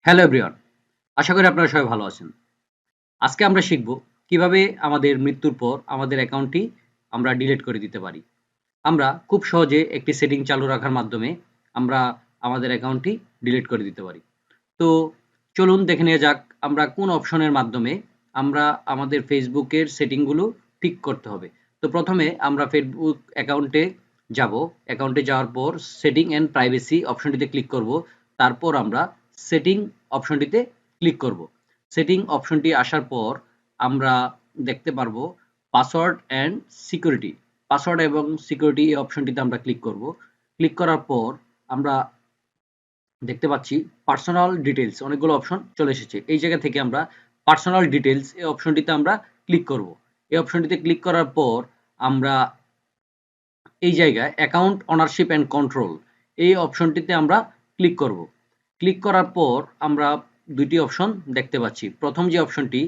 Hello everyone, আশা করি আপনারা সবাই ভালো আছেন। আজকে আমরা শিখব কিভাবে আমাদের মৃত্যুর পর আমাদের অ্যাকাউন্টটি আমরা ডিলিট করে দিতে পারি। আমরা খুব সহজে একটি সেটিং চালু রাখার মাধ্যমে আমরা আমাদের অ্যাকাউন্টটি ডিলিট করে দিতে পারি। তো চলুন দেখে নেওয়া যাক আমরা কোন অপশনের মাধ্যমে আমরা আমাদের ফেসবুকের সেটিংগুলো ঠিক করতে হবে। তো প্রথমে আমরা ফেসবুক অ্যাকাউন্টে যাব। অ্যাকাউন্টে যাওয়ার পর সেটিং অ্যান্ড প্রাইভেসি অপশনটিতে ক্লিক করব। তারপর আমরা সেটিং অপশনটিতে ক্লিক করব। সেটিং অপশনটি আসার পর আমরা দেখতে পারবো পাসওয়ার্ড অ্যান্ড সিকিউরিটি। পাসওয়ার্ড এবং সিকিউরিটি এই অপশনটিতে আমরা ক্লিক করব। ক্লিক করার পর আমরা দেখতে পাচ্ছি পার্সোনাল ডিটেইলস অনেকগুলো অপশন চলে এসেছে। এই জায়গা থেকে আমরা পার্সোনাল ডিটেইলস এই অপশনটিতে আমরা ক্লিক করব। এই অপশনটিতে ক্লিক করার পর আমরা এই জায়গায় অ্যাকাউন্ট ওনারশিপ অ্যান্ড কন্ট্রোল এই অপশনটিতে আমরা ক্লিক করব। ক্লিক করার পর আমরা দুটি অপশন দেখতে পাচ্ছি। প্রথম যে অপশনটি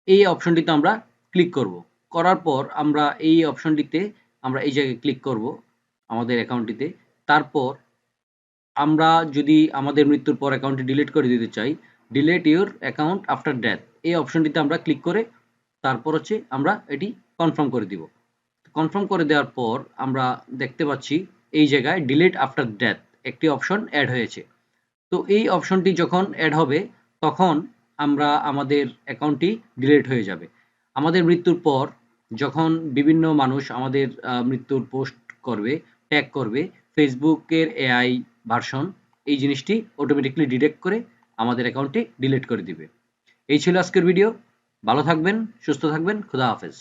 এই অপশনটিতে আমরা ক্লিক করব। করার পর আমরা এই অপশনটিতে আমরা এই জায়গায় ক্লিক করব আমাদের অ্যাকাউন্টটিতে। তারপর আমরা যদি আমাদের মৃত্যুর পর অ্যাকাউন্টটি ডিলিট করে দিতে চাই, delete your account after death এই অপশনটিতে আমরা ক্লিক করে তারপর হচ্ছে আমরা এটি কনফার্ম করে দিব। কনফার্ম করে দেওয়ার পর আমরা দেখতে পাচ্ছি এই জায়গায় ডিলিট আফটার ডেথ একটি অপশন অ্যাড হয়েছে। তো এই অপশনটি যখন অ্যাড হবে তখন আমরা আমাদের অ্যাকাউন্টটি ডিলিট হয়ে যাবে। আমাদের মৃত্যুর পর যখন বিভিন্ন মানুষ আমাদের মৃত্যুর পোস্ট করবে, ট্যাগ করবে, ফেসবুকের এআই ভার্সন এই জিনিসটি অটোমেটিক্যালি ডিটেক্ট করে আমাদের অ্যাকাউন্টটি ডিলিট করে দিবে। এই ছিল আজকের ভিডিও। ভালো থাকবেন, সুস্থ থাকবেন। খোদা হাফেজ।